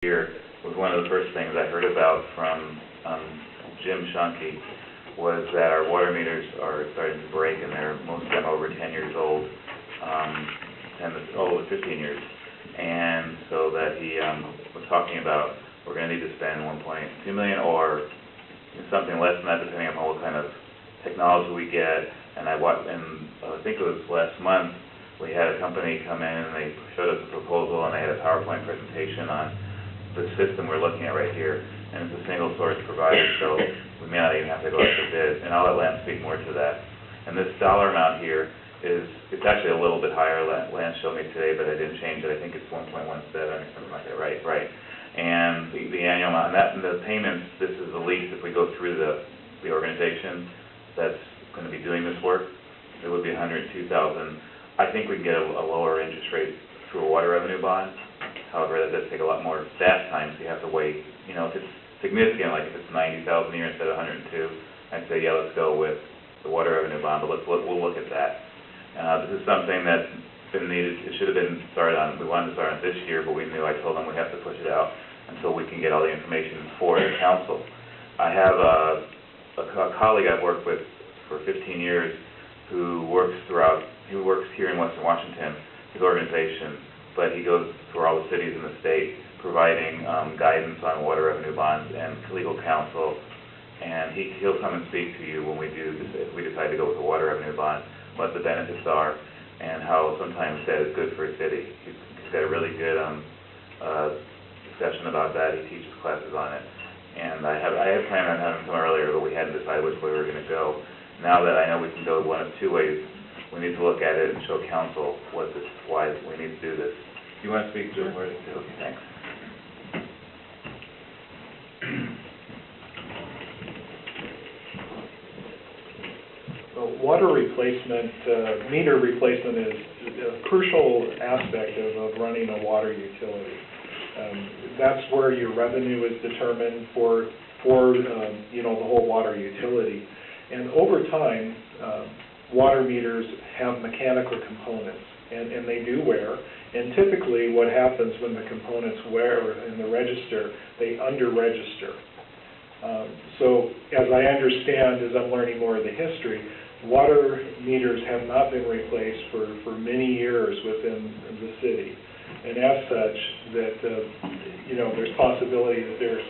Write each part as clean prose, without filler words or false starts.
year was one of the first things I heard about from Jim Shunke, was that our water meters are starting to break, and most of them are over 10 years old, 15 years. And so that he was talking about we're going to need to spend $1.2 million or something less than that, depending upon what kind of technology we get. And I think it was last month, we had a company come in and they showed us a proposal, and they had a PowerPoint presentation on the system we're looking at right here. And it's a single source provider, so we may not even have to go out to bid. And I'll let Lance speak more to that. And this dollar amount here it's actually a little bit higher. Lance showed me today, but I didn't change it. I think it's 1.17 or something like that, right? And the annual amount, and the payments, this is the least, if we go through the organization that's going to be doing this work, it would be $102,000. I think we can get a lower interest rate through a water revenue bond. However, that does take a lot more staff time, so you have to wait. You know, if it's significant, like if it's $90,000 a year instead of $102,000, I'd say, yeah, let's go with the water revenue bond, but we'll look at that. This is something that's been needed. It should have been started on, we wanted to start on this year, but I told them we have to push it out until we can get all the information for the council. I have a colleague I've worked with for 15 years who works here in Western Washington, his organization, but he goes through all the cities in the state providing guidance on water revenue bonds and legal counsel, and he'll come and speak to you when if we decide to go with a water revenue bond, what the benefits are, and how sometimes that is good for a city. He's got a really good discussion about that. He teaches classes on it. And I had planned on having him come earlier, but we hadn't decided which way we were going to go. Now that I know we can go one of two ways, we need to look at it and show council why we need to do this. Do you want to speak to it? Okay, thanks. Water replacement, meter replacement is a crucial aspect of running a water utility. That's where your revenue is determined for the whole water utility. And over time, water meters have mechanical components, and they do wear. And typically what happens when the components wear in the register, they under-register. So as I understand, as I'm learning more of the history, water meters have not been replaced for many years within the city. And as such, that there's possibility that there's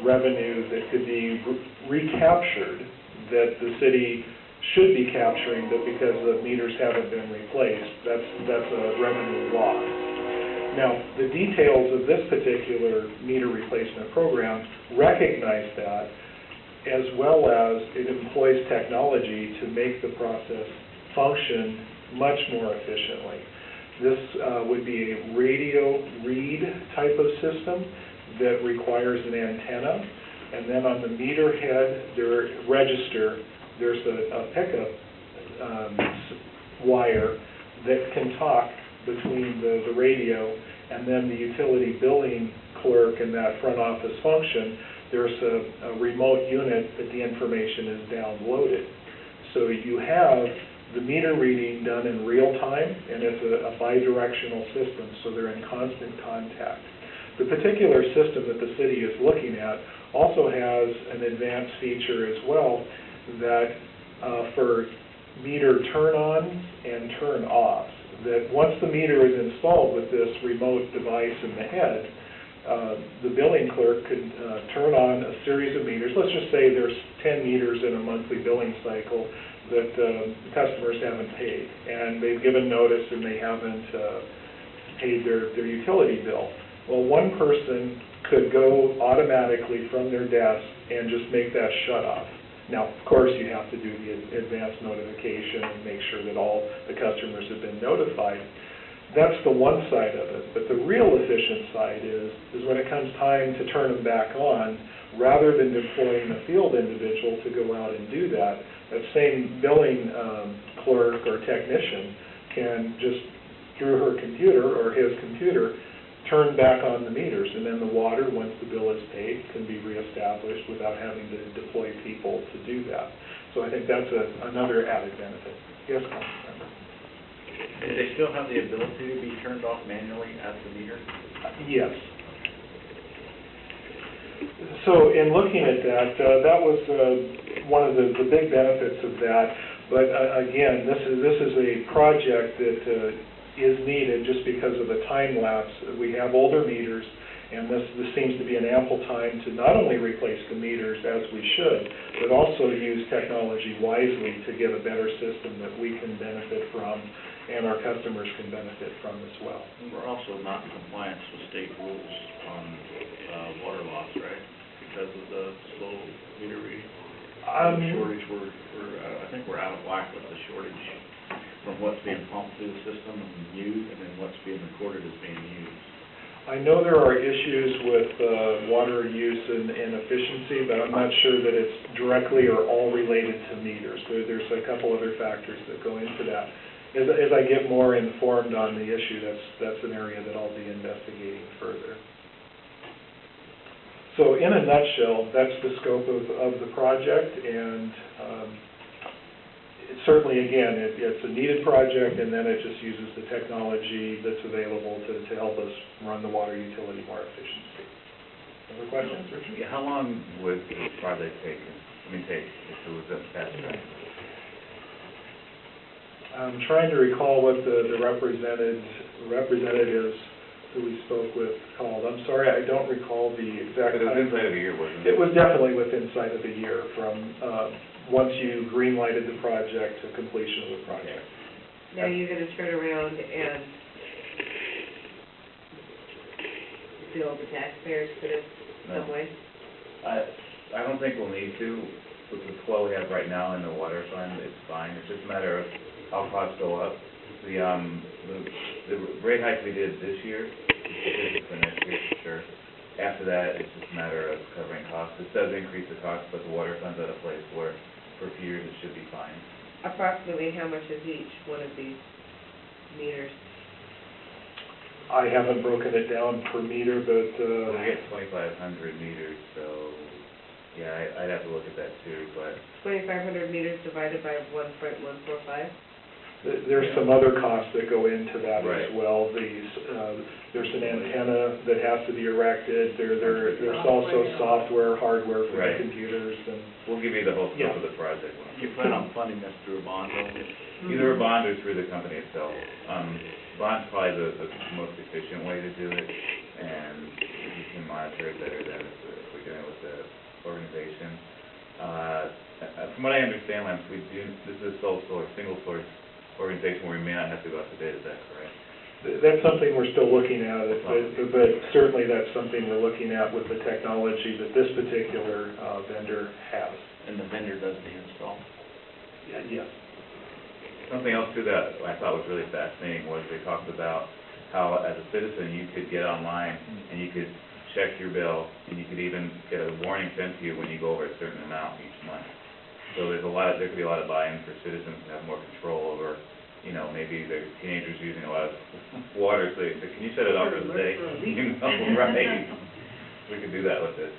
revenue that could be recaptured that the city should be capturing, but because the meters haven't been replaced, that's a revenue loss. Now, the details of this particular meter replacement program recognize that, as well as it employs technology to make the process function much more efficiently. This would be a radio read type of system that requires an antenna, and then on the meter head register, there's a pickup wire that can talk between the radio and then the utility billing clerk in that front office function. There's a remote unit that the information is downloaded. So you have the meter reading done in real time, and it's a bidirectional system, so they're in constant contact. The particular system that the city is looking at also has an advanced feature as well that for meter turn-ons and turn-offs, that once the meter is installed with this remote device in the head, the billing clerk could turn on a series of meters. Let's just say there's 10 meters in a monthly billing cycle that customers haven't paid, and they've given notice and they haven't paid their utility bill. Well, one person could go automatically from their desk and just make that shut off. Now, of course, you have to do the advanced notification and make sure that all the customers have been notified. That's the one side of it. But the real efficient side is when it comes time to turn them back on, rather than deploying a field individual to go out and do that, that same billing clerk or technician can just, through her computer or his computer, turn back on the meters, and then the water, once the bill is paid, can be reestablished without having to deploy people to do that. So I think that's another added benefit. Yes, Councilmember? Do they still have the ability to be turned off manually at the meter? Yes. So in looking at that, that was one of the big benefits of that. But again, this is a project that is needed just because of the time lapse. We have older meters, and this seems to be an ample time to not only replace the meters as we should, but also use technology wisely to get a better system that we can benefit from and our customers can benefit from as well. We're also not in compliance with state rules on water loss, right? Because of the slow meter reading. The shortage, I think we're out of whack with the shortage from what's being pumped through the system and used, and then what's being recorded as being used. I know there are issues with water use and efficiency, but I'm not sure that it's directly or all related to meters. There's a couple other factors that go into that. As I get more informed on the issue, that's an area that I'll be investigating further. So in a nutshell, that's the scope of the project, and certainly, again, it's a needed project, and then it just uses the technology that's available to help us run the water utility more efficiently. Other questions, Richard? Yeah, how long would the project take if it was a fast track? I'm trying to recall what the representatives who we spoke with called. I'm sorry, I don't recall the exact time. It was inside of a year, wasn't it? It was definitely within sight of a year from once you green-lighted the project to completion of the project. Now you're going to turn around and bill the taxpayers for this some way? I don't think we'll need to. With the flow we have right now in the water fund, it's fine. It's just a matter of how costs go up. The rate hike we did this year is for next year for sure. After that, it's just a matter of covering costs. It does increase the cost, but the water fund's at a place where for a few years it should be fine. Approximately how much is each one of these meters? I haven't broken it down per meter, but We get 2,500 meters, so yeah, I'd have to look at that too, but 2,500 meters divided by 1.145? there's some other costs that go into that Right. as well. There's an antenna that has to be erected. There's also software, hardware for the Right. computers, and we'll give you the whole Yeah. scope of the project. You plan on funding this through a bond? Either a bond or through the company itself. Bond's probably the most efficient way to do it, and you can monitor it better than if we're doing it with the organization. From what I understand, Lance, this is a sole source, single source organization where we may not have to go out to bid, is that correct? that's something we're still looking at, but certainly that's something we're looking at with the technology that this particular vendor has. And the vendor does the install? Yes. Something else too that I thought was really fascinating was they talked about how as a citizen you could get online and you could check your bill and you could even get a warning sent to you when you go over a certain amount each month. So there could be a lot of buy-in for citizens to have more control over, maybe their teenagers using a lot of water, so they say, can you shut it off for the day? Right. We could do that with this.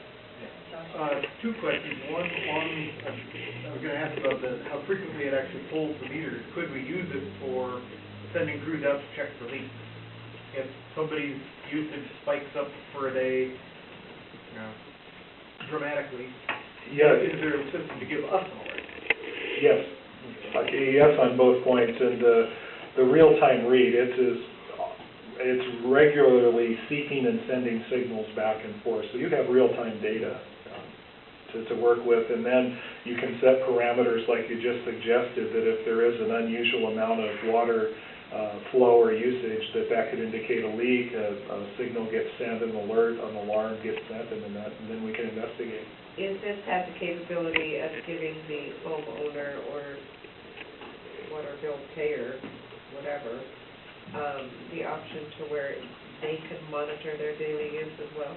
Two questions. One, I was going to ask about how frequently it actually pulls the meters. Could we use it for sending crews out to check for leaks? If somebody's usage spikes up for a day, dramatically, is there a system to give us an alert? Yes. Yes on both points, and the real-time read, it's regularly seeking and sending signals back and forth, so you have real-time data to work with, and then you can set parameters like you just suggested, that if there is an unusual amount of water flow or usage, that could indicate a leak, a signal gets sent, an alert, an alarm gets sent, and then we can investigate. Is this have the capability of giving the homeowner or water bill payer, whatever, the option to where they can monitor their daily use as well?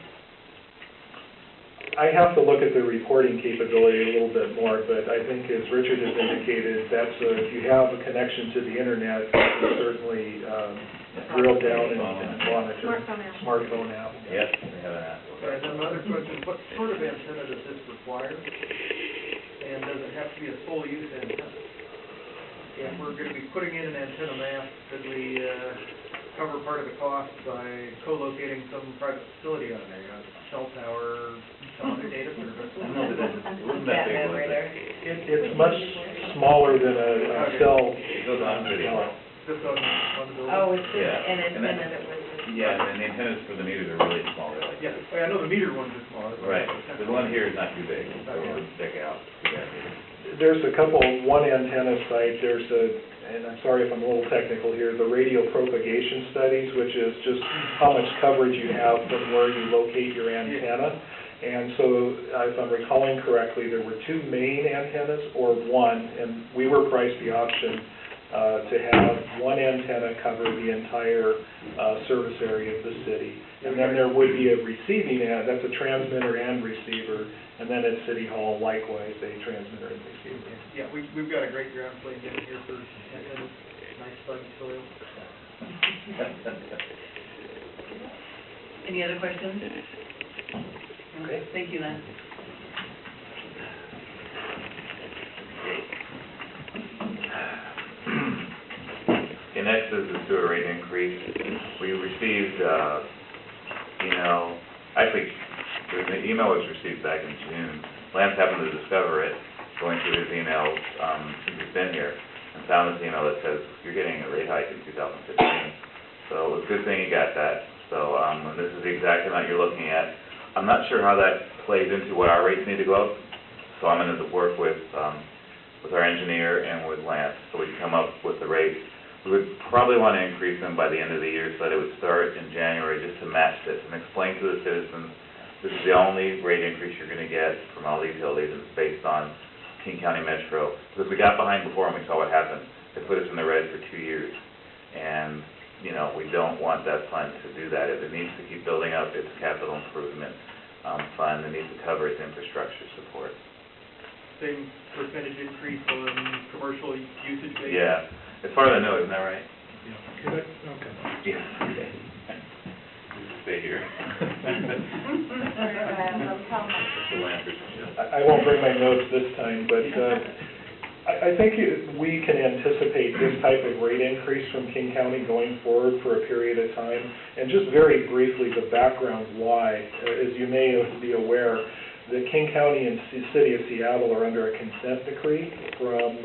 I have to look at the reporting capability a little bit more, but I think as Richard has indicated, if you have a connection to the internet, you can certainly drill down and monitor. Smartphone app. Yes, we have an app. And then another question, what sort of antenna does this require? And does it have to be a sole use antenna? If we're going to be putting in an antenna mast, could we cover part of the cost by co-locating some private facility on there, a cell tower, that that big, memory was it? there. It's much smaller than a cell. It goes on video. Just on the building? Oh, it's just Yeah. an And then- antenna that was. Yeah, and the antennas for the meters are really small, they're like. Yeah, I know the meter ones are smaller. Right, the one here is not too big, so it'll stick out. There's a couple, one antenna site, and I'm sorry if I'm a little technical here, the radio propagation studies, which is just how much coverage you have from where you locate your antenna. And so, if I'm recalling correctly, there were two main antennas, or one, and we were priced the option to have one antenna cover the entire service area of the city. And then there would be a receiving that's a transmitter and receiver, and then at City Hall, likewise, a transmitter and receiver. Yeah, we've got a great ground plane down here for antennas, nice sunny soil. Any other questions? Okay. Thank you, Lance. Okay, next is the sewer rate increase. We received, actually, the email was received back in June. Lance happened to discover it, going through his emails, since he's been here, and found this email that says, you're getting a rate hike in 2015. So it was a good thing you got that. So, and this is the exact amount you're looking at. I'm not sure how that plays into what our rates need to go up, so I'm gonna work with our engineer and with Lance, so we can come up with the rates. We would probably want to increase them by the end of the year, so that it would start in January, just to match this, and explain to the citizens, this is the only rate increase you're gonna get from all these utilities, and it's based on King County Metro. Because we got behind before and we saw what happened. They put us in the red for 2 years, and we don't want that fund to do that. It needs to keep building up its capital improvement fund. It needs to cover its infrastructure support. Same percentage increase on commercial usage base? Yeah, as far as I know, isn't that right? Okay. Okay. Yeah. Stay here. Mr. Lambert. I won't bring my notes this time, but I think we can anticipate this type of rate increase from King County going forward for a period of time. And just very briefly, the background why, as you may be aware, the King County and City of Seattle are under a consent decree from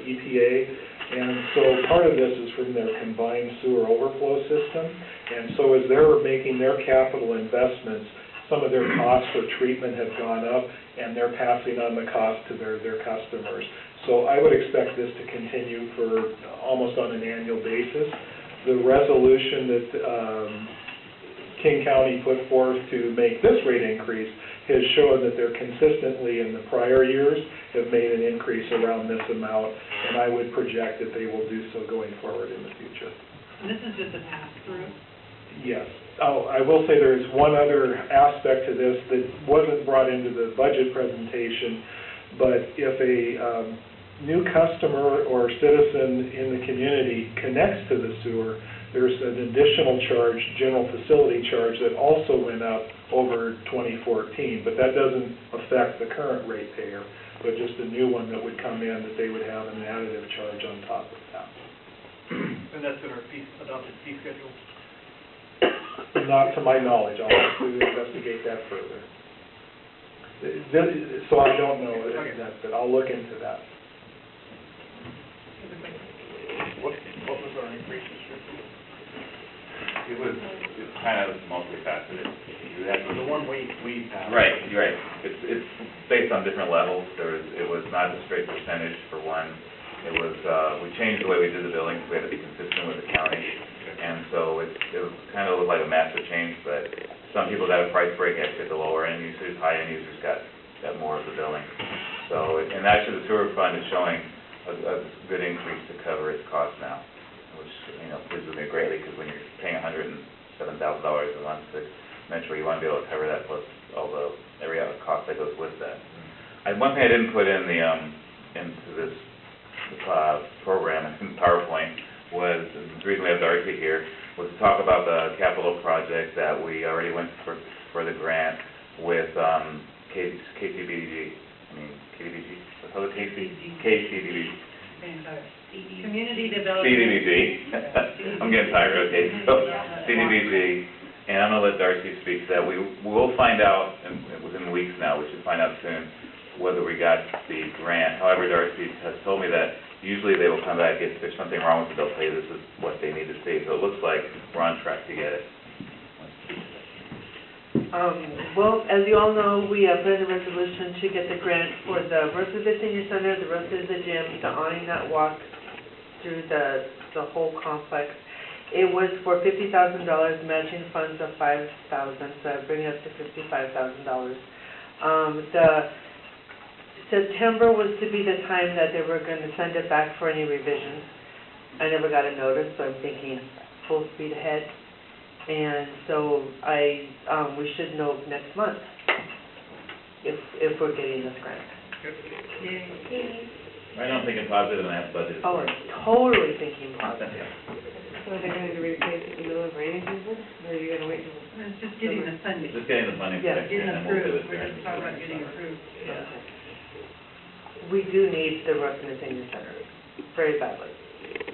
EPA, and so part of this is from their combined sewer overflow system. And so as they're making their capital investments, some of their costs for treatment have gone up, and they're passing on the cost to their customers. So I would expect this to continue for almost on an annual basis. The resolution that King County put forth to make this rate increase has shown that they're consistently in the prior years have made an increase around this amount, and I would project that they will do so going forward in the future. And this is just a pass-through? Yes. Oh, I will say there's one other aspect to this that wasn't brought into the budget presentation, but if a new customer or citizen in the community connects to the sewer, there's an additional charge, general facility charge, that also went up over 2014, but that doesn't affect the current ratepayer, but just a new one that would come in, that they would have an additive charge on top of that. And that's in our adopted fee schedule? Not to my knowledge. I'll have to investigate that further. So I don't know that, but I'll look into that. What was our increase this year? It was kind of multifaceted. You had The one we passed. Right, you're right. It's based on different levels. It was not a straight percentage for one. It was, we changed the way we did the billing, because we had to be consistent with the county. And so it kind of looked like a massive change, but some people got a price break at the lower end users, high end users got more of the billing. So, and actually the sewer fund is showing a good increase to cover its costs now, which, pleases me greatly, because when you're paying $107,000 a month to Metro, you want to be able to cover that plus all every other cost that goes with that. One thing I didn't put in into this program in PowerPoint was, the reason we have Darcy here, was to talk about the capital project that we already went for the grant with KCBG. What's called KCBG. Community development. CDBG. I'm getting tired, okay. So, CDBG, and I'm going to let Darcy speak to that. We will find out, and within weeks now, we should find out soon, whether we got the grant. However, Darcy has told me that usually they will come back, if there's something wrong with it, they'll say this is what they need to see. So it looks like we're on track to get it. Well, as you all know, we put in a resolution to get the grant for the roof of the senior center, the roof of the gym, the awning that walks through the whole complex. It was for $50,000, matching funds of $5,000, so I bring it up to $55,000. The September was to be the time that they were going to send it back for any revisions. I never got a notice, so I'm thinking full speed ahead. And so we should know next month if we're getting this grant. Right now I'm thinking positive and I have budget. Oh, I'm totally thinking positive. So are they going to replace it in the middle of rainy season, or are you going to wait till? It's just getting the funding, Just getting the funding for Yeah, next year, getting and then we'll do approved, this. we're just talking about getting approved. Yeah. We do need the roof in the senior center very badly.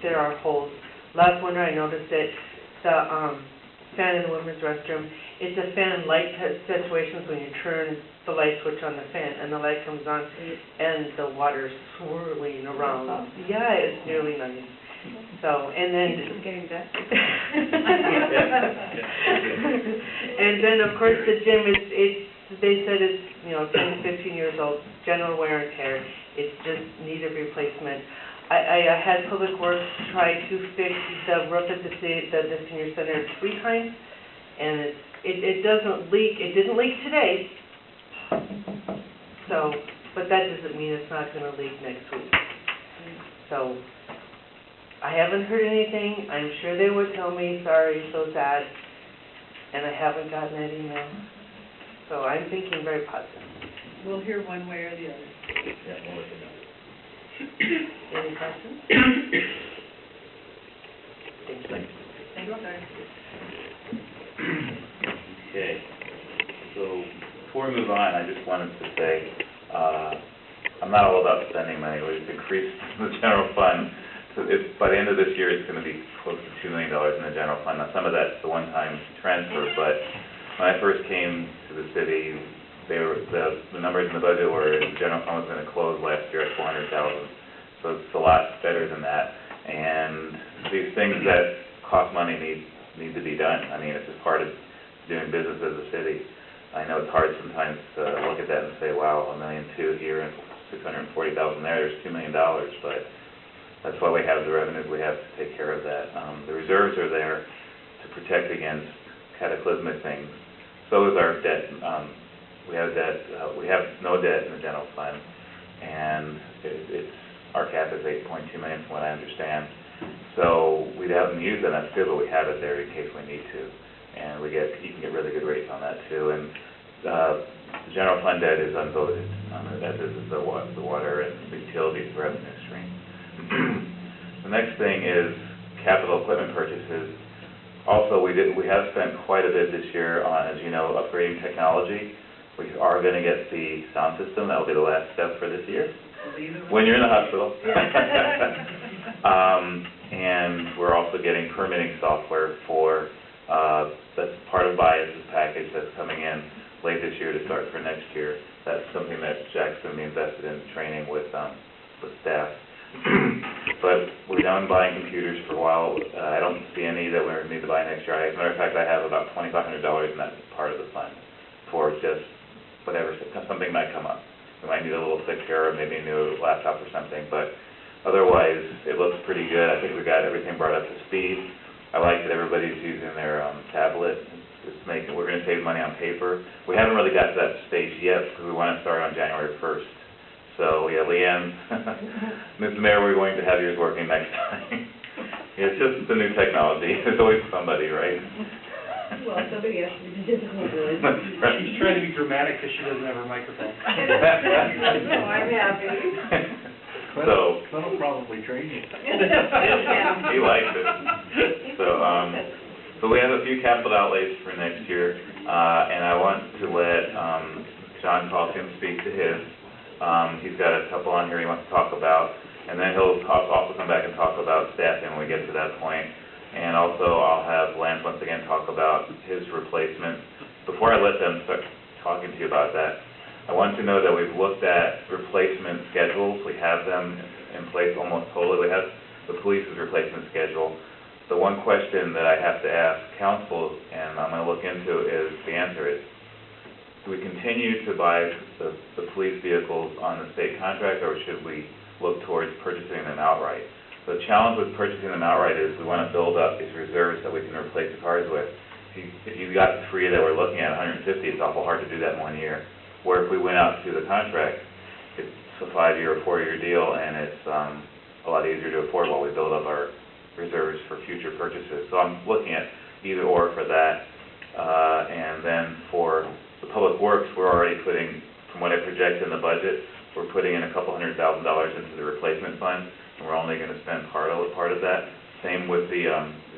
There are holes. Last winter I noticed it, the fan in the women's restroom, it's a fan light situations when you turn the light switch on the fan and the light comes on and the water's swirling around. Yeah, it's nearly nothing. So, and then. It's getting desperate. And then, of course, the gym, they said it's, 10 to 15 years old, general wear and tear. It just needed replacement. I had Public Works try to fix the roof at the senior center 3 times, and it doesn't leak. It didn't leak today. So, but that doesn't mean it's not going to leak next week. So, I haven't heard anything. I'm sure they would tell me, sorry, so sad, and I haven't gotten that email. So I'm thinking very positive. We'll hear one way or the other. Yeah, we'll let you know. Any questions? Thank you. Thank you, sir. Okay, so before we move on, I just wanted to say, I'm not all about spending money. We've increased the general fund. So by the end of this year, it's going to be close to $2 million in the general fund. Now, some of that's the one-time transfer, but when I first came to the city, the numbers in the budget were the general fund was going to close last year at $400,000. So it's a lot better than that. And these things that cost money need to be done. I mean, it's just part of doing business as a city. I know it's hard sometimes to look at that and say, wow, $1.2 million here and $640,000 there, there's $2 million, but that's why we have the revenues we have to take care of that. The reserves are there to protect against cataclysmic things. So is our debt. We have debt. We have no debt in the general fund, and our cap is $8.2 million from what I understand. So we haven't used it. That's good, but we have it there in case we need to, and you can get really good rates on that too. And the general fund debt is unvoted, as is the water and the utilities revenue stream. The next thing is capital equipment purchases. Also, we have spent quite a bit this year on, as you know, upgrading technology. We are going to get the sound system. That will be the last step for this year. When you're in the hospital. And we're also getting permitting software for, that's part of B.C.S.'s package that's coming in late this year to start for next year. That's something that Jack's going to be invested in training with staff. But we're done buying computers for a while. I don't see any that we need to buy next year. As a matter of fact, I have about $2,500 in that part of the fund for just whatever, something might come up. We might need a little fixture or maybe a new laptop or something, but otherwise, it looks pretty good. I think we got everything brought up to speed. I like that everybody's using their tablet. We're going to save money on paper. We haven't really got to that stage yet because we want to start on January 1st. So, yeah, Leanne, Ms. Mayor, we're going to have yours working next time. Yeah, it's just the new technology. There's always somebody, right? Well, somebody has to be difficult, really. She's trying to be dramatic because she doesn't have her microphone. No, I'm happy. So, Glenn will probably train you. he likes it. So we have a few capital outlays for next year, and I want to let John Calkin speak to his. He's got a couple on here he wants to talk about, and then he'll also come back and talk about staffing when we get to that point. And also I'll have Lance once again talk about his replacement. Before I let them start talking to you about that, I want to know that we've looked at replacement schedules. We have them in place almost totally. We have the police's replacement schedule. The one question that I have to ask council, and I'm gonna look into, is the answer is, do we continue to buy the police vehicles on the state contract, or should we look towards purchasing them outright? The challenge with purchasing them outright is we wanna build up these reserves that we can replace the cars with. If you got 3 that we're looking at, 150, it's awful hard to do that in 1 year. Where if we went out to the contract, it's a 5-year or 4-year deal, and it's a lot easier to afford while we build up our reserves for future purchases. So I'm looking at either or for that. And then for the public works, we're already putting, from what I project in the budget, we're putting in $200,000 into the replacement fund, and we're only gonna spend part of that. Same with the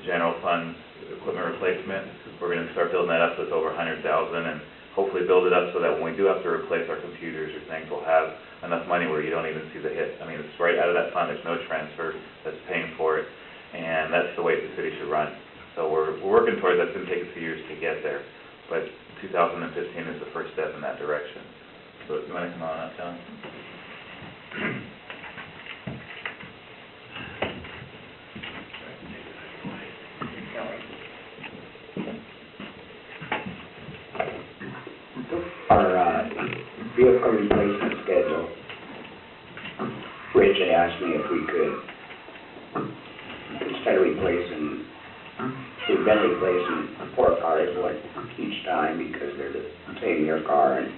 general fund equipment replacement. We're gonna start building that up so it's over $100,000, and hopefully build it up so that when we do have to replace our computers or things, we'll have enough money where you don't even see the hit. I mean, it's right out of that fund, there's no transfer that's paying for it, and that's the way the city should run. So we're working towards that. It's gonna take a few years to get there, but 2015 is the first step in that direction. So you wanna come on up, John? Our vehicle replacement schedule, Rich had asked me if we could, instead of replacing, we've been replacing 4 cars each time because they're the same year car, and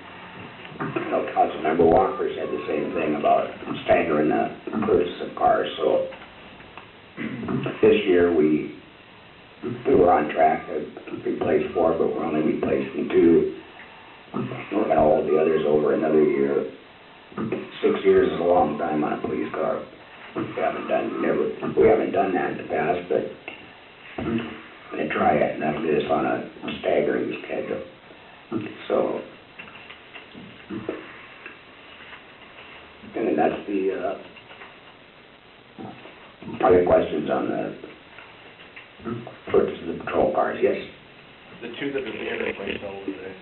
Councilmember Walker said the same thing about staggering the purchase of cars. So this year we were on track to replace 4, but we're only replacing 2. We're gonna hold the others over another year. 6 years is a long time on a police car. We haven't done that in the past, but I'm gonna try it, and I'm just on a staggering schedule. So, and then that's the other questions on the purchase of the patrol cars. Yes. The 2 that are being replaced all over there,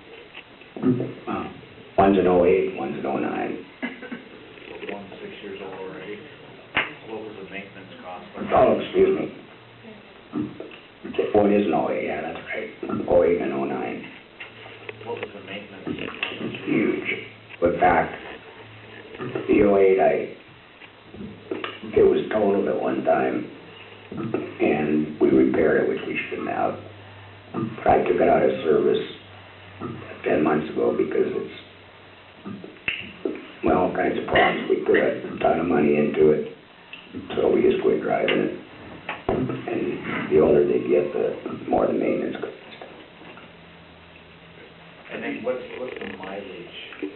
One's an 08, one's an 09. one's 6 years old already. What was the maintenance cost? Oh, excuse me. One is an 08, yeah, that's right. 08 and 09. What was the maintenance cost? Huge. In fact, the 08, it was totaled at one time, and we repaired it, which we shouldn't have. I took it out of service 10 months ago because it's, well, all kinds of problems. We put a ton of money into it, so we just quit driving it. And the older they get, the more the maintenance costs. And then what's the mileage